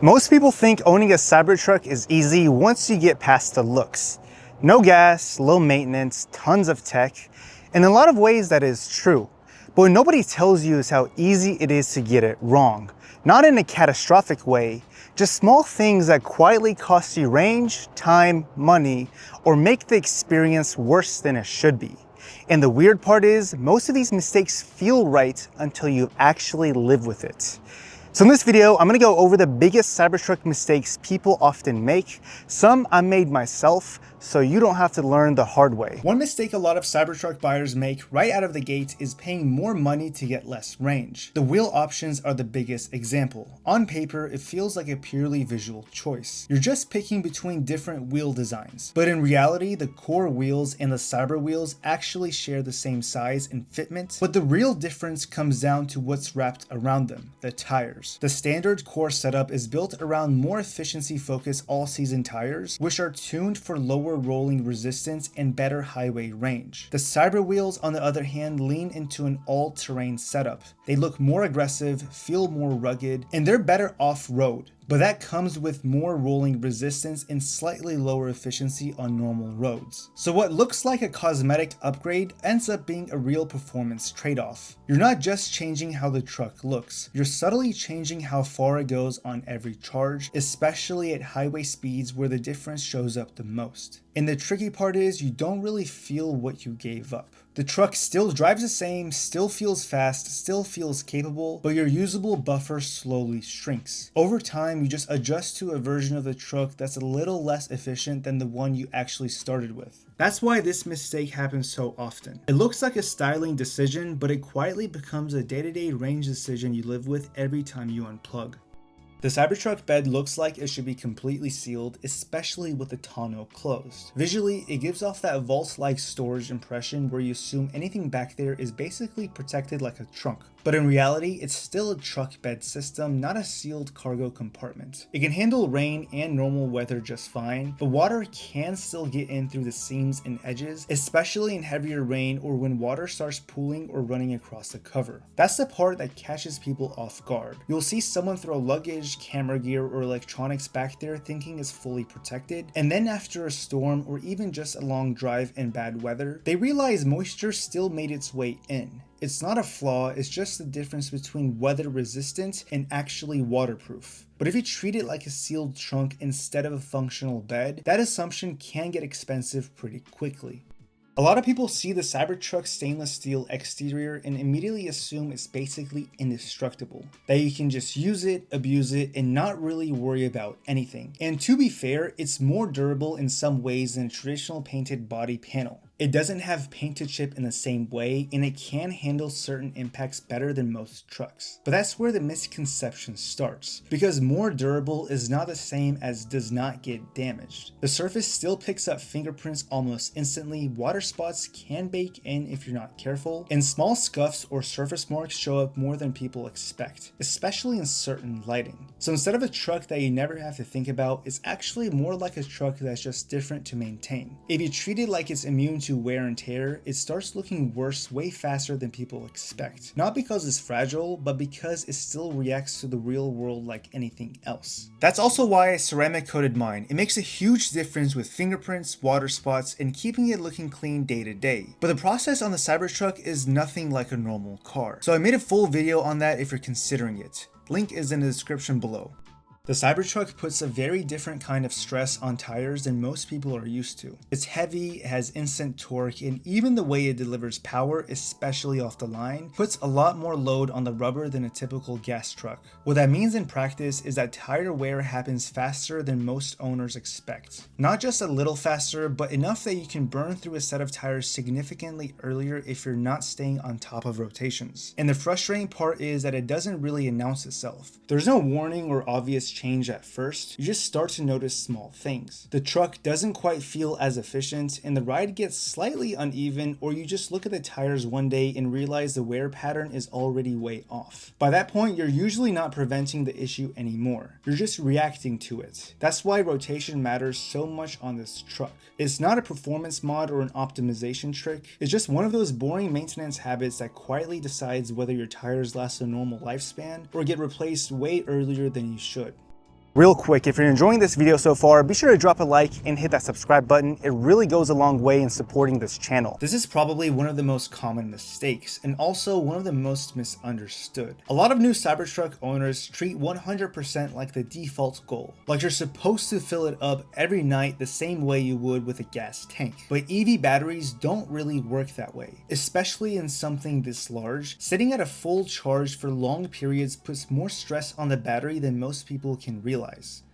Most people think owning a Cybertruck is easy once you get past the looks. No gas, low maintenance, tons of tech. In a lot of ways that is true. But what nobody tells you is how easy it is to get it wrong. Not in a catastrophic way, just small things that quietly cost you range, time, money, or make the experience worse than it should be. And the weird part is, most of these mistakes feel right until you actually live with it. So in this video, I'm gonna go over the biggest Cybertruck mistakes people often make. Some I made myself, so you don't have to learn the hard way. One mistake a lot of Cybertruck buyers make right out of the gate is paying more money to get less range. The wheel options are the biggest example. On paper, it feels like a purely visual choice. You're just picking between different wheel designs. But in reality, the core wheels and the Cyber wheels actually share the same size and fitment, but the real difference comes down to what's wrapped around them, the tires. The standard core setup is built around more efficiency-focused all-season tires, which are tuned for lower rolling resistance and better highway range. The Cyber wheels, on the other hand, lean into an all-terrain setup. They look more aggressive, feel more rugged, and they're better off-road. But that comes with more rolling resistance and slightly lower efficiency on normal roads. So what looks like a cosmetic upgrade ends up being a real performance trade-off. You're not just changing how the truck looks, you're subtly changing how far it goes on every charge, especially at highway speeds where the difference shows up the most. And the tricky part is you don't really feel what you gave up. The truck still drives the same, still feels fast, still feels capable, but your usable buffer slowly shrinks. Over time, you just adjust to a version of the truck that's a little less efficient than the one you actually started with. That's why this mistake happens so often. It looks like a styling decision, but it quietly becomes a day-to-day range decision you live with every time you unplug. The Cybertruck bed looks like it should be completely sealed, especially with the tonneau closed. Visually, it gives off that vault-like storage impression where you assume anything back there is basically protected like a trunk. But in reality, it's still a truck bed system, not a sealed cargo compartment. It can handle rain and normal weather just fine, but water can still get in through the seams and edges, especially in heavier rain or when water starts pooling or running across the cover. That's the part that catches people off guard. You'll see someone throw luggage, camera gear, or electronics back there thinking it's fully protected, and then after a storm or even just a long drive in bad weather, they realize moisture still made its way in. It's not a flaw, it's just the difference between weather resistant and actually waterproof. But if you treat it like a sealed trunk instead of a functional bed, that assumption can get expensive pretty quickly. A lot of people see the Cybertruck stainless steel exterior and immediately assume it's basically indestructible, that you can just use it, abuse it, and not really worry about anything. And to be fair, it's more durable in some ways than a traditional painted body panel. It doesn't have paint to chip in the same way, and it can handle certain impacts better than most trucks. But that's where the misconception starts, because more durable is not the same as does not get damaged. The surface still picks up fingerprints almost instantly, water spots can bake in if you're not careful, and small scuffs or surface marks show up more than people expect, especially in certain lighting. So instead of a truck that you never have to think about, it's actually more like a truck that's just different to maintain. If you treat it like it's immune to wear and tear, it starts looking worse way faster than people expect. Not because it's fragile, but because it still reacts to the real world like anything else. That's also why I ceramic coated mine. It makes a huge difference with fingerprints, water spots, and keeping it looking clean day to day. But the process on the Cybertruck is nothing like a normal car. So I made a full video on that if you're considering it. Link is in the description below. The Cybertruck puts a very different kind of stress on tires than most people are used to. It's heavy, it has instant torque, and even the way it delivers power, especially off the line, puts a lot more load on the rubber than a typical gas truck. What that means in practice is that tire wear happens faster than most owners expect. Not just a little faster, but enough that you can burn through a set of tires significantly earlier if you're not staying on top of rotations. And the frustrating part is that it doesn't really announce itself. There's no warning or obvious change at first, you just start to notice small things. The truck doesn't quite feel as efficient, and the ride gets slightly uneven, or you just look at the tires one day and realize the wear pattern is already way off. By that point, you're usually not preventing the issue anymore. You're just reacting to it. That's why rotation matters so much on this truck. It's not a performance mod or an optimization trick, it's just one of those boring maintenance habits that quietly decides whether your tires last a normal lifespan or get replaced way earlier than you should. Real quick, if you're enjoying this video so far, be sure to drop a like and hit that subscribe button. It really goes a long way in supporting this channel. This is probably one of the most common mistakes and also one of the most misunderstood. A lot of new Cybertruck owners treat 100% like the default goal, like you're supposed to fill it up every night the same way you would with a gas tank. But EV batteries don't really work that way, especially in something this large. Sitting at a full charge for long periods puts more stress on the battery than most people can realize.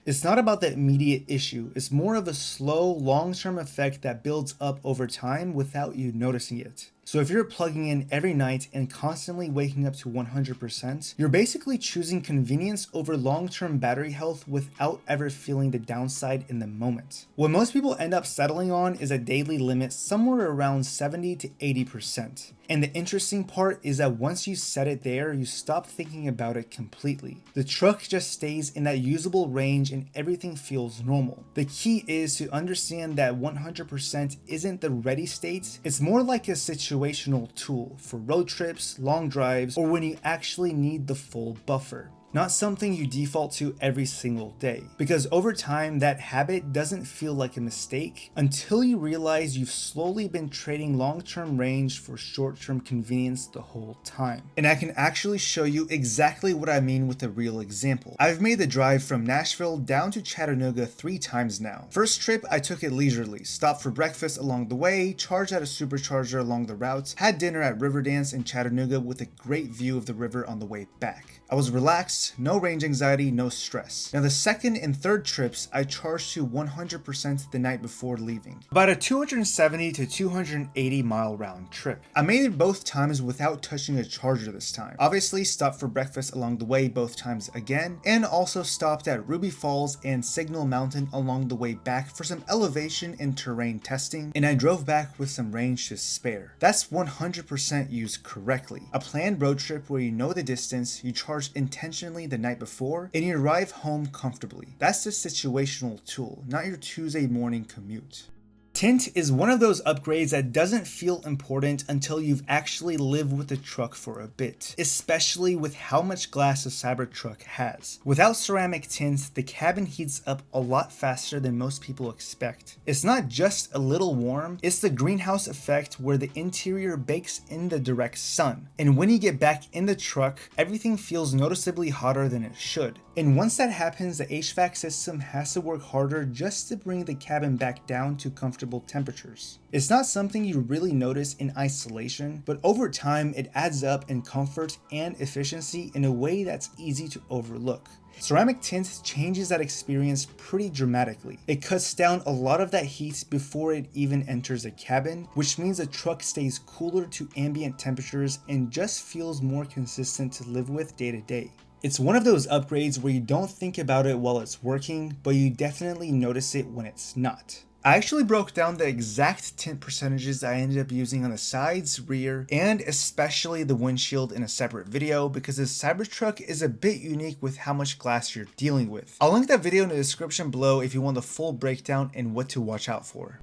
It's not about the immediate issue, it's more of a slow, long-term effect that builds up over time without you noticing it. So if you're plugging in every night and constantly waking up to 100%, you're basically choosing convenience over long-term battery health without ever feeling the downside in the moment. What most people end up settling on is a daily limit somewhere around 70 to 80%. And the interesting part is that once you set it there, you stop thinking about it completely. The truck just stays in that usable range and everything feels normal. The key is to understand that 100% isn't the ready state, it's more like a situational tool for road trips, long drives, or when you actually need the full buffer. Not something you default to every single day, because over time that habit doesn't feel like a mistake until you realize you've slowly been trading long-term range for short-term convenience the whole time. And I can actually show you exactly what I mean with a real example. I've made the drive from Nashville down to Chattanooga 3 times now. First trip I took it leisurely, stopped for breakfast along the way, charged at a supercharger along the route, had dinner at Riverdance in Chattanooga with a great view of the river on the way back. I was relaxed, no range anxiety, no stress. Now the second and third trips, I charged to 100% the night before leaving. About a 270 to 280 mile round trip. I made it both times without touching a charger this time. Obviously stopped for breakfast along the way both times again, and also stopped at Ruby Falls and Signal Mountain along the way back for some elevation and terrain testing, and I drove back with some range to spare. That's 100% used correctly. A planned road trip where you know the distance, you charge intentionally the night before, and you arrive home comfortably. That's the situational tool, not your Tuesday morning commute. Tint is one of those upgrades that doesn't feel important until you've actually lived with the truck for a bit, especially with how much glass a Cybertruck has. Without ceramic tint, the cabin heats up a lot faster than most people expect. It's not just a little warm, it's the greenhouse effect where the interior bakes in the direct sun. And when you get back in the truck, everything feels noticeably hotter than it should. And once that happens, the HVAC system has to work harder just to bring the cabin back down to comfortable temperatures. It's not something you really notice in isolation, but over time it adds up in comfort and efficiency in a way that's easy to overlook. Ceramic tint changes that experience pretty dramatically. It cuts down a lot of that heat before it even enters the cabin, which means the truck stays cooler to ambient temperatures and just feels more consistent to live with day to day. It's one of those upgrades where you don't think about it while it's working, but you definitely notice it when it's not. I actually broke down the exact tint percentages I ended up using on the sides, rear, and especially the windshield in a separate video because the Cybertruck is a bit unique with how much glass you're dealing with. I'll link that video in the description below if you want the full breakdown and what to watch out for.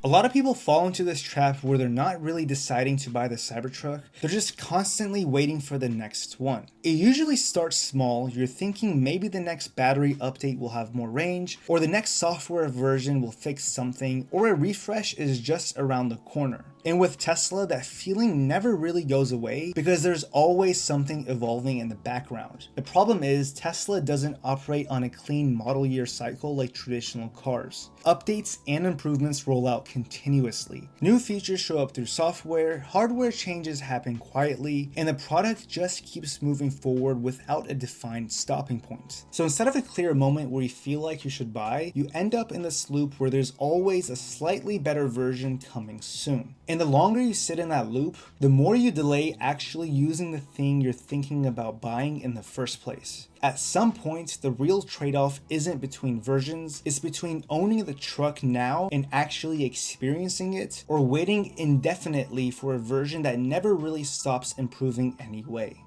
A lot of people fall into this trap where they're not really deciding to buy the Cybertruck, they're just constantly waiting for the next one. It usually starts small, you're thinking maybe the next battery update will have more range, or the next software version will fix something, or a refresh is just around the corner. And with Tesla, that feeling never really goes away because there's always something evolving in the background. The problem is Tesla doesn't operate on a clean model year cycle like traditional cars. Updates and improvements roll out continuously. New features show up through software, hardware changes happen quietly, and the product just keeps moving forward without a defined stopping point. So instead of a clear moment where you feel like you should buy, you end up in this loop where there's always a slightly better version coming soon. And the longer you sit in that loop, the more you delay actually using the thing you're thinking about buying in the first place. At some point, the real trade-off isn't between versions, it's between owning the truck now and actually experiencing it, or waiting indefinitely for a version that never really stops improving anyway.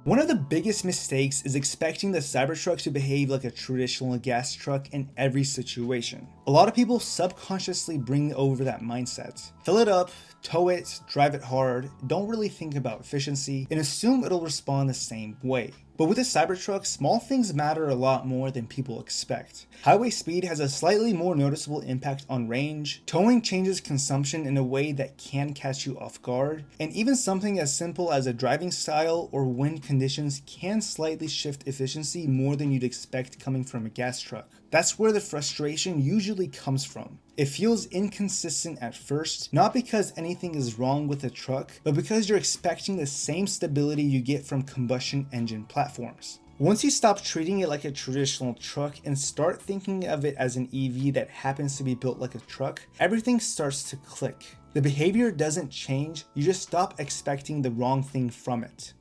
One of the biggest mistakes is expecting the Cybertruck to behave like a traditional gas truck in every situation. A lot of people subconsciously bring over that mindset. Fill it up, tow it, drive it hard, don't really think about efficiency, and assume it'll respond the same way. But with a Cybertruck, small things matter a lot more than people expect. Highway speed has a slightly more noticeable impact on range, towing changes consumption in a way that can catch you off guard, and even something as simple as a driving style or wind conditions can slightly shift efficiency more than you'd expect coming from a gas truck. That's where the frustration usually comes from. It feels inconsistent at first, not because anything is wrong with the truck, but because you're expecting the same stability you get from combustion engine platforms. Once you stop treating it like a traditional truck and start thinking of it as an EV that happens to be built like a truck, everything starts to click. The behavior doesn't change, you just stop expecting the wrong thing from it.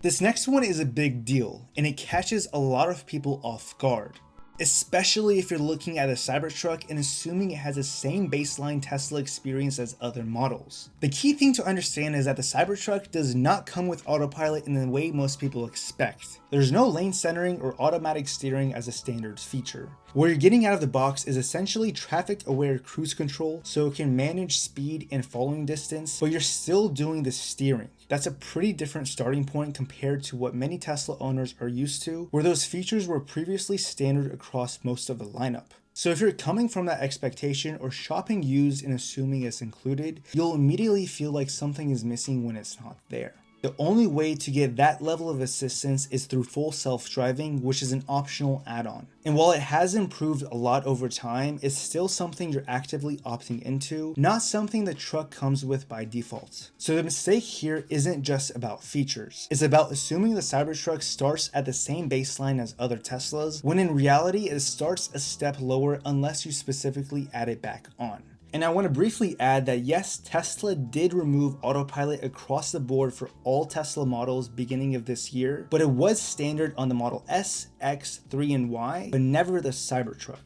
This next one is a big deal, and it catches a lot of people off guard. Especially if you're looking at a Cybertruck and assuming it has the same baseline Tesla experience as other models. The key thing to understand is that the Cybertruck does not come with autopilot in the way most people expect. There's no lane centering or automatic steering as a standard feature. What you're getting out of the box is essentially traffic-aware cruise control, so it can manage speed and following distance, but you're still doing the steering. That's a pretty different starting point compared to what many Tesla owners are used to, where those features were previously standard across most of the lineup. So if you're coming from that expectation or shopping used and assuming it's included, you'll immediately feel like something is missing when it's not there. The only way to get that level of assistance is through full self-driving, which is an optional add-on. And while it has improved a lot over time, it's still something you're actively opting into, not something the truck comes with by default. So the mistake here isn't just about features. It's about assuming the Cybertruck starts at the same baseline as other Teslas, when in reality it starts a step lower unless you specifically add it back on. And I want to briefly add that yes, Tesla did remove autopilot across the board for all Tesla models beginning of this year, but it was standard on the Model S, X, 3, and Y, but never the Cybertruck.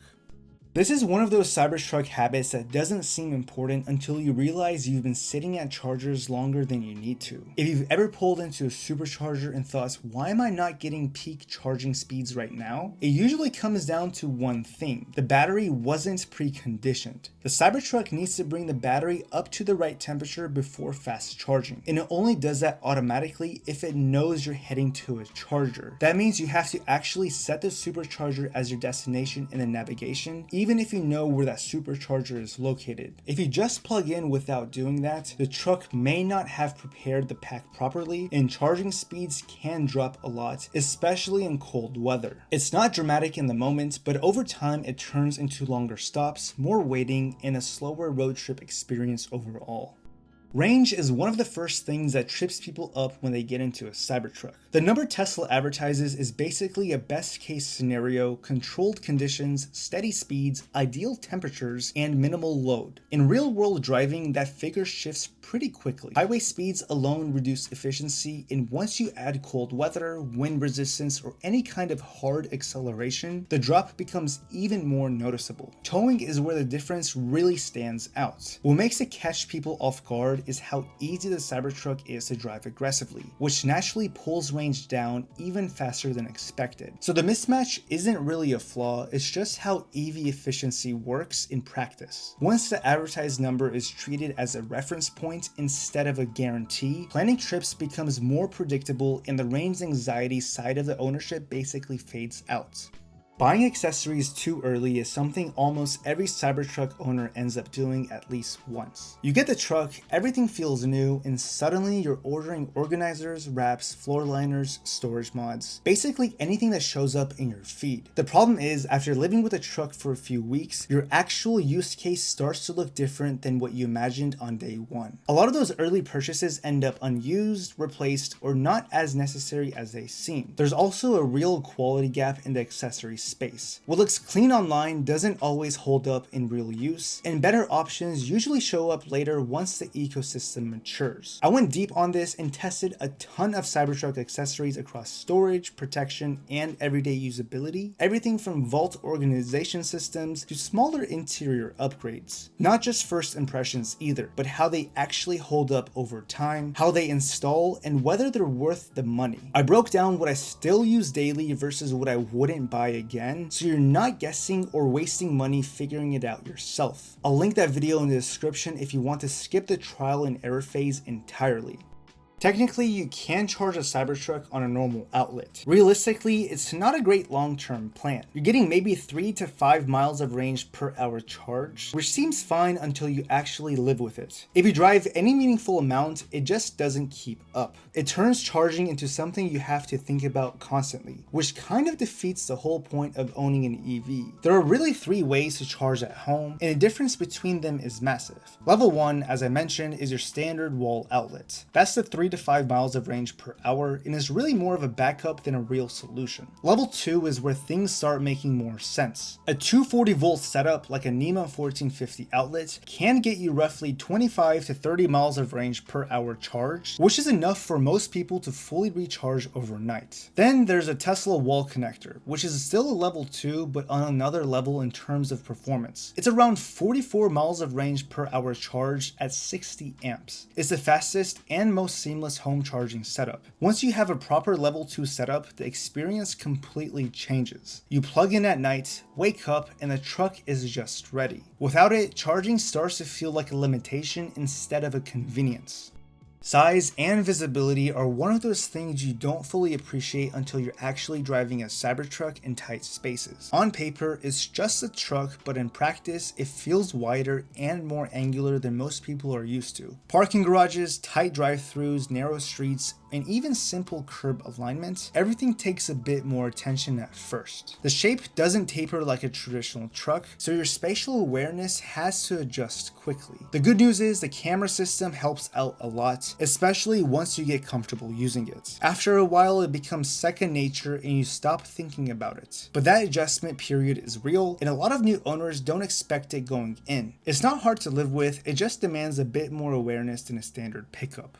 This is one of those Cybertruck habits that doesn't seem important until you realize you've been sitting at chargers longer than you need to. If you've ever pulled into a supercharger and thought, why am I not getting peak charging speeds right now? It usually comes down to one thing. The battery wasn't preconditioned. The Cybertruck needs to bring the battery up to the right temperature before fast charging, and it only does that automatically if it knows you're heading to a charger. That means you have to actually set the supercharger as your destination in the navigation, even if you know where that supercharger is located. If you just plug in without doing that, the truck may not have prepared the pack properly, and charging speeds can drop a lot, especially in cold weather. It's not dramatic in the moment, but over time it turns into longer stops, more waiting, and a slower road trip experience overall. Range is one of the first things that trips people up when they get into a Cybertruck. The number Tesla advertises is basically a best case scenario, controlled conditions, steady speeds, ideal temperatures, and minimal load. In real world driving, that figure shifts pretty quickly. Highway speeds alone reduce efficiency, and once you add cold weather, wind resistance, or any kind of hard acceleration, the drop becomes even more noticeable. Towing is where the difference really stands out. What makes it catch people off guard is how easy the Cybertruck is to drive aggressively, which naturally pulls range down even faster than expected. So the mismatch isn't really a flaw, it's just how EV efficiency works in practice. Once the advertised number is treated as a reference point instead of a guarantee, planning trips becomes more predictable and the range anxiety side of the ownership basically fades out. Buying accessories too early is something almost every Cybertruck owner ends up doing at least once. You get the truck, everything feels new, and suddenly you're ordering organizers, wraps, floor liners, storage mods, basically anything that shows up in your feed. The problem is, after living with a truck for a few weeks, your actual use case starts to look different than what you imagined on day one. A lot of those early purchases end up unused, replaced, or not as necessary as they seem. There's also a real quality gap in the accessory space. What looks clean online doesn't always hold up in real use, and better options usually show up later once the ecosystem matures. I went deep on this and tested a ton of Cybertruck accessories across storage, protection, and everyday usability, everything from vault organization systems to smaller interior upgrades. Not just first impressions either, but how they actually hold up over time, how they install, and whether they're worth the money. I broke down what I still use daily versus what I wouldn't buy again, again, so you're not guessing or wasting money figuring it out yourself. I'll link that video in the description if you want to skip the trial and error phase entirely. Technically, you can charge a Cybertruck on a normal outlet. Realistically, it's not a great long-term plan. You're getting maybe 3 to 5 miles of range per hour charge, which seems fine until you actually live with it. If you drive any meaningful amount, it just doesn't keep up. It turns charging into something you have to think about constantly, which kind of defeats the whole point of owning an EV. There are really 3 ways to charge at home, and the difference between them is massive. Level 1, as I mentioned, is your standard wall outlet. That's the 3 to 5 miles of range per hour and is really more of a backup than a real solution. Level 2 is where things start making more sense. A 240 volt setup like a NEMA 1450 outlet can get you roughly 25 to 30 miles of range per hour charge, which is enough for most people to fully recharge overnight. Then there's a Tesla wall connector, which is still a level 2 but on another level in terms of performance. It's around 44 miles of range per hour charge at 60 amps. It's the fastest and most seamless home charging setup. Once you have a proper level 2 setup, the experience completely changes. You plug in at night, wake up, and the truck is just ready. Without it, charging starts to feel like a limitation instead of a convenience. Size and visibility are one of those things you don't fully appreciate until you're actually driving a Cybertruck in tight spaces. On paper, it's just a truck, but in practice, it feels wider and more angular than most people are used to. Parking garages, tight drive-thrus, narrow streets, and even simple curb alignment, everything takes a bit more attention at first. The shape doesn't taper like a traditional truck, so your spatial awareness has to adjust quickly. The good news is the camera system helps out a lot, especially once you get comfortable using it. After a while, it becomes second nature and you stop thinking about it. But that adjustment period is real, and a lot of new owners don't expect it going in. It's not hard to live with, it just demands a bit more awareness than a standard pickup.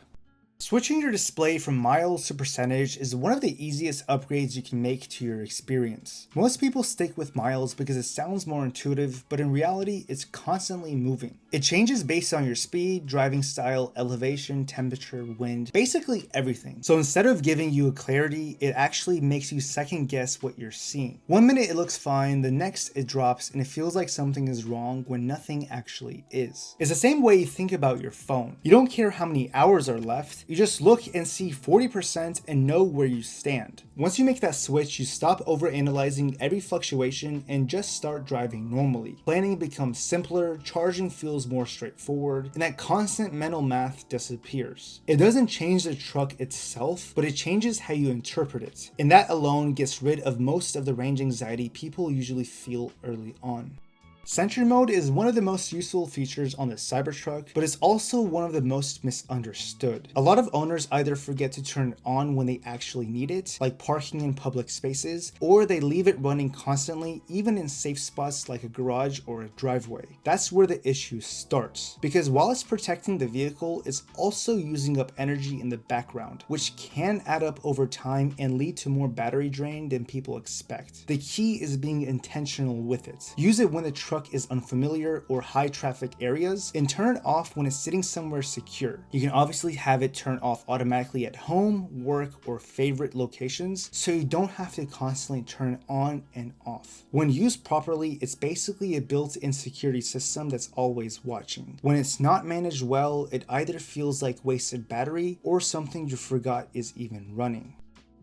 Switching your display from miles to percentage is one of the easiest upgrades you can make to your experience. Most people stick with miles because it sounds more intuitive, but in reality, it's constantly moving. It changes based on your speed, driving style, elevation, temperature, wind, basically everything. So instead of giving you a clarity, it actually makes you second guess what you're seeing. One minute it looks fine, the next it drops and it feels like something is wrong when nothing actually is. It's the same way you think about your phone. You don't care how many hours are left, you just look and see 40% and know where you stand. Once you make that switch, you stop overanalyzing every fluctuation and just start driving normally. Planning becomes simpler, charging feels more straightforward, and that constant mental math disappears. It doesn't change the truck itself, but it changes how you interpret it, and that alone gets rid of most of the range anxiety people usually feel early on. Sentry mode is one of the most useful features on the Cybertruck, but it's also one of the most misunderstood. A lot of owners either forget to turn it on when they actually need it, like parking in public spaces, or they leave it running constantly, even in safe spots like a garage or a driveway. That's where the issue starts, because while it's protecting the vehicle, it's also using up energy in the background, which can add up over time and lead to more battery drain than people expect. The key is being intentional with it. Use it when the truck is unfamiliar or high traffic areas, and turn it off when it's sitting somewhere secure. You can obviously have it turn off automatically at home, work, or favorite locations, so you don't have to constantly turn it on and off. When used properly, it's basically a built-in security system that's always watching. When it's not managed well, it either feels like wasted battery or something you forgot is even running.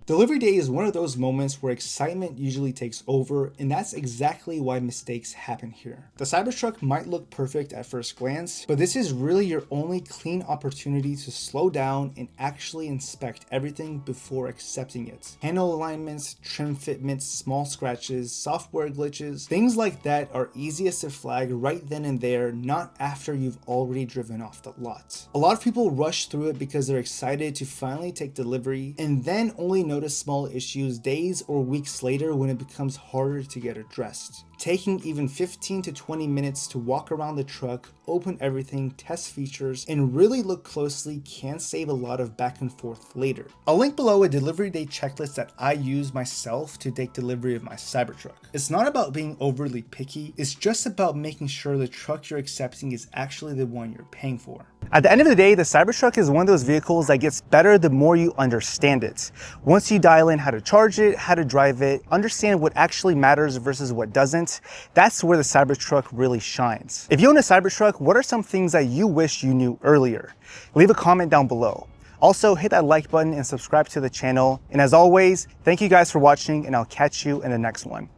Delivery day is one of those moments where excitement usually takes over, and that's exactly why mistakes happen here. The Cybertruck might look perfect at first glance, but this is really your only clean opportunity to slow down and actually inspect everything before accepting it. Handle alignments, trim fitments, small scratches, software glitches, things like that are easiest to flag right then and there, not after you've already driven off the lot. A lot of people rush through it because they're excited to finally take delivery, and then only notice small issues days or weeks later when it becomes harder to get addressed. Taking even 15 to 20 minutes to walk around the truck, open everything, test features, and really look closely can save a lot of back and forth later. I'll link below a delivery day checklist that I use myself to take delivery of my Cybertruck. It's not about being overly picky, it's just about making sure the truck you're accepting is actually the one you're paying for. At the end of the day, the Cybertruck is one of those vehicles that gets better the more you understand it. Once you dial in how to charge it, how to drive it, understand what actually matters versus what doesn't, that's where the Cybertruck really shines. If you own a Cybertruck, what are some things that you wish you knew earlier? Leave a comment down below. Also, hit that like button and subscribe to the channel. And as always, thank you guys for watching, and I'll catch you in the next one.